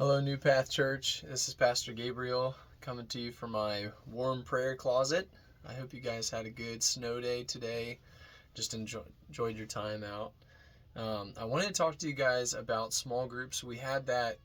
Hello, New Path Church. This is Pastor Gabriel coming to you from my warm prayer closet. I hope you guys had a good snow day today. Just enjoyed your time out. I wanted to talk to you guys about small groups. We had the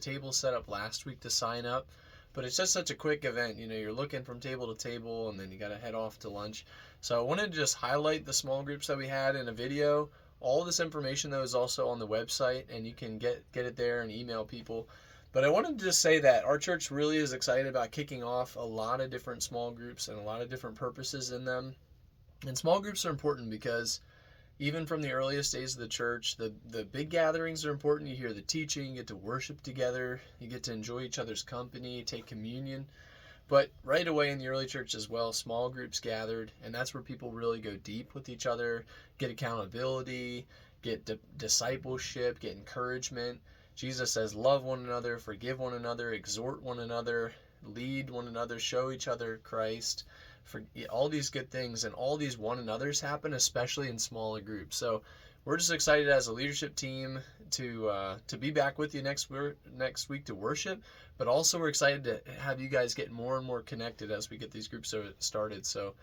table set up last week to sign up, but it's just such a quick event. You know, you're looking from table to table, and then you got to head off to lunch. So I wanted to just highlight the small groups that we had in a video. All this information, though, is also on the website, and you can get it there and email people. But I wanted to just say that our church really is excited about kicking off a lot of different small groups and a lot of different purposes in them. And small groups are important because even from the earliest days of the church, the big gatherings are important. You hear the teaching, you get to worship together, you get to enjoy each other's company, take communion. But right away in the early church as well, small groups gathered, and that's where people really go deep with each other, get accountability, get discipleship, get encouragement. Jesus says, love one another, forgive one another, exhort one another, lead one another, show each other Christ, for all these good things, and all these one another's happen, especially in smaller groups. So we're just excited as a leadership team to be back with you next week to worship, but also we're excited to have you guys get more and more connected as we get these groups started. So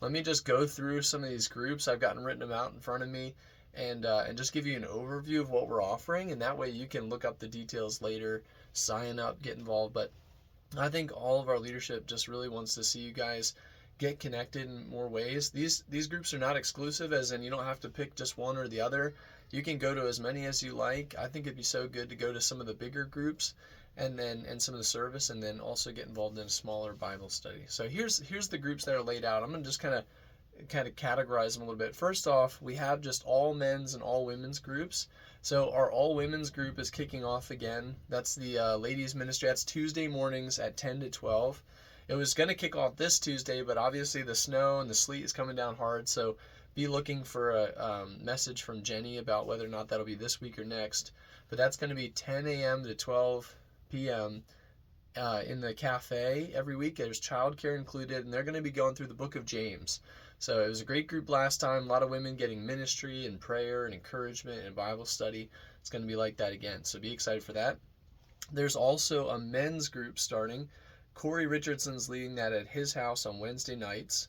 let me just go through some of these groups. I've gotten written them out in front of me, and just give you an overview of what we're offering, and that way you can look up the details later, sign up, get involved. But I think all of our leadership just really wants to see you guys get connected in more ways. These groups are not exclusive, as in you don't have to pick just one or the other. You can go to as many as you like. I think it'd be so good to go to some of the bigger groups and some of the service, and then also get involved in a smaller Bible study. So here's the groups that are laid out. I'm going to just kind of categorize them a little bit. First off, we have just all men's and all women's groups. So our all women's group is kicking off again. That's the ladies ministry. That's Tuesday mornings at 10 to 12. It was going to kick off this Tuesday, but obviously the snow and the sleet is coming down hard, so be looking for a message from Jenny about whether or not that'll be this week or next. But that's going to be 10 a.m. to 12 p.m. In the cafe every week. There's childcare included, and they're going to be going through the book of James. So it was a great group last time. A lot of women getting ministry and prayer and encouragement and Bible study. It's going to be like that again, so be excited for that. There's also a men's group starting. Corey Richardson's leading that at his house on Wednesday nights,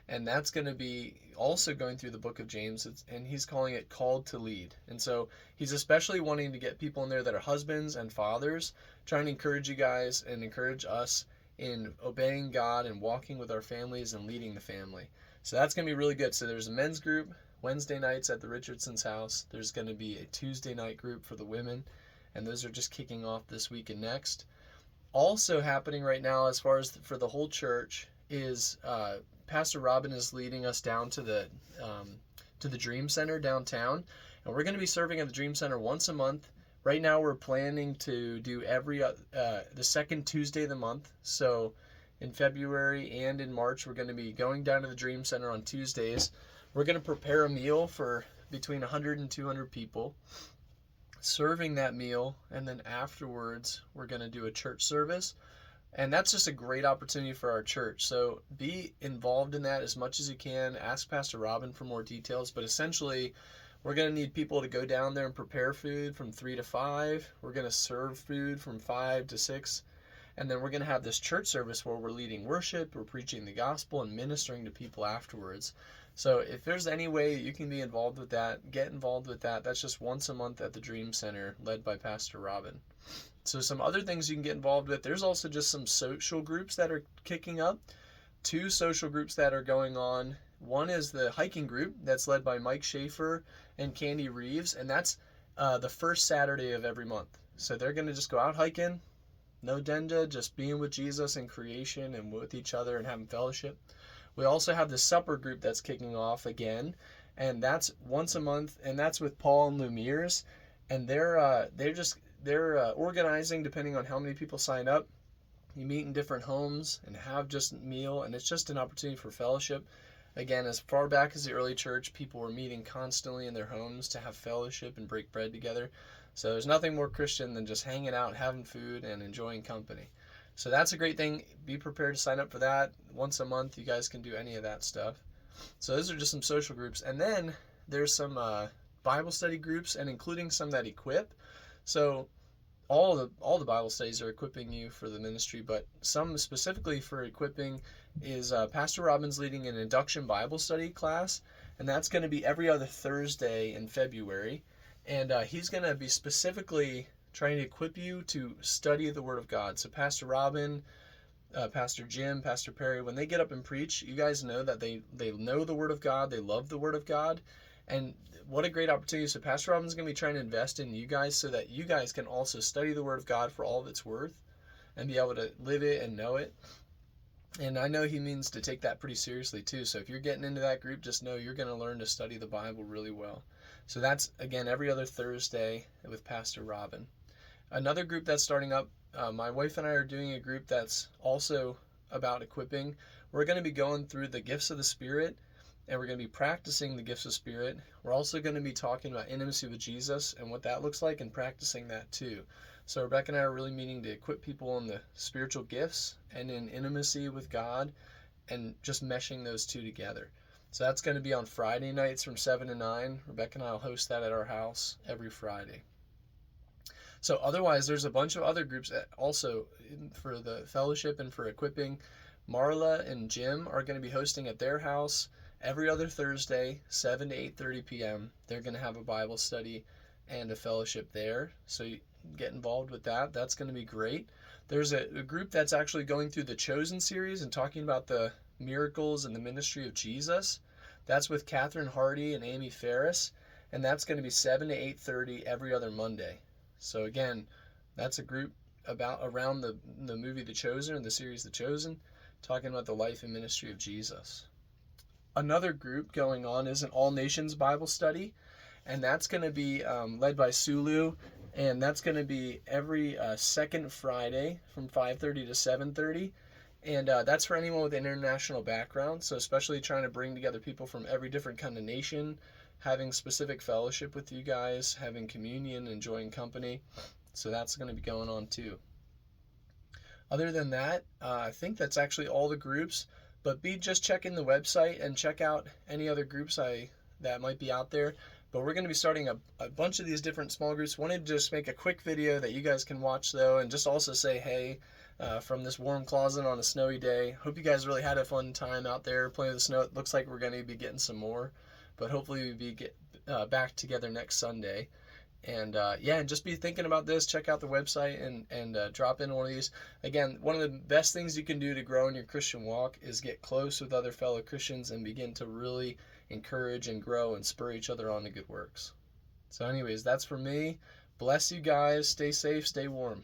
and that's going to be also going through the book of James, and he's calling it Called to Lead. And so he's especially wanting to get people in there that are husbands and fathers, trying to encourage you guys and encourage us in obeying God and walking with our families and leading the family. So that's going to be really good. So there's a men's group Wednesday nights at the Richardson's house. There's going to be a Tuesday night group for the women, and those are just kicking off this week and next. Also happening right now, as far as for the whole church, is Pastor Robin is leading us down to the Dream Center downtown, and we're going to be serving at the Dream Center once a month. Right now, we're planning to do the second Tuesday of the month. So in February and in March, we're going to be going down to the Dream Center on Tuesdays. We're going to prepare a meal for between 100 and 200 people, serving that meal, and then afterwards we're going to do a church service, and that's just a great opportunity for our church. So be involved in that as much as you can. Ask Pastor Robin for more details, but essentially we're going to need people to go down there and prepare food from 3 to 5. We're going to serve food from 5 to 6, and then we're going to have this church service where we're leading worship, we're preaching the gospel, and ministering to people afterwards. So if there's any way you can be involved with that, get involved with that. That's just once a month at the Dream Center, led by Pastor Robin. So some other things you can get involved with. There's also just some social groups that are kicking up. 2 social groups that are going on. One is the hiking group that's led by Mike Schaefer and Candy Reeves, and that's the first Saturday of every month. So they're going to just go out hiking, no agenda, just being with Jesus and creation and with each other and having fellowship. We also have the supper group that's kicking off again, and that's once a month, and that's with Paul and Lumire's, and they're organizing depending on how many people sign up. You meet in different homes and have just a meal, and it's just an opportunity for fellowship. Again, as far back as the early church, people were meeting constantly in their homes to have fellowship and break bread together. So there's nothing more Christian than just hanging out, having food, and enjoying company. So that's a great thing. Be prepared to sign up for that. Once a month, you guys can do any of that stuff. So those are just some social groups. And then there's some Bible study groups, and including some that equip. So all the Bible studies are equipping you for the ministry, but some specifically for equipping is Pastor Robin's leading an induction Bible study class, and that's going to be every other Thursday in February, and he's going to be specifically trying to equip you to study the Word of God. So Pastor Robin, Pastor Jim, Pastor Perry, when they get up and preach, you guys know that they know the Word of God, they love the Word of God, and what a great opportunity. So Pastor Robin's going to be trying to invest in you guys so that you guys can also study the Word of God for all of its worth and be able to live it and know it. And I know he means to take that pretty seriously too. So if you're getting into that group, just know you're going to learn to study the Bible really well. So that's, again, every other Thursday with Pastor Robin. Another group that's starting up, my wife and I are doing a group that's also about equipping. We're going to be going through the gifts of the Spirit, and we're going to be practicing the gifts of Spirit. We're also going to be talking about intimacy with Jesus and what that looks like and practicing that too. So Rebecca and I are really meaning to equip people in the spiritual gifts and in intimacy with God and just meshing those two together. So that's going to be on Friday nights from 7 to 9. Rebecca and I will host that at our house every Friday. So otherwise, there's a bunch of other groups that also for the fellowship and for equipping. Marla and Jim are going to be hosting at their house every other Thursday, 7 to 8:30 p.m. They're going to have a Bible study and a fellowship there. So you get involved with that. That's going to be great. There's a group that's actually going through the Chosen series and talking about the miracles and the ministry of Jesus. That's with Catherine Hardy and Amy Ferris, and that's going to be 7 to 8:30 every other Monday. So again, that's a group around the movie The Chosen, or the series The Chosen, talking about the life and ministry of Jesus. Another group going on is an All Nations Bible Study, and that's going to be led by Sulu, and that's going to be every second Friday from 5:30 to 7:30, and that's for anyone with an international background, so especially trying to bring together people from every different kind of nation, having specific fellowship with you guys, having communion, enjoying company. So that's going to be going on too. Other than that, I think that's actually all the groups, but be just checking the website and check out any other groups that might be out there. But we're going to be starting a bunch of these different small groups. Wanted to just make a quick video that you guys can watch though, and just also say hey from this warm closet on a snowy day. Hope you guys really had a fun time out there playing with the snow. It looks like we're going to be getting some more, but hopefully we'll be back together next Sunday. And and just be thinking about this. Check out the website and drop in one of these. Again, one of the best things you can do to grow in your Christian walk is get close with other fellow Christians and begin to really encourage and grow and spur each other on to good works. So anyways, that's for me. Bless you guys. Stay safe. Stay warm.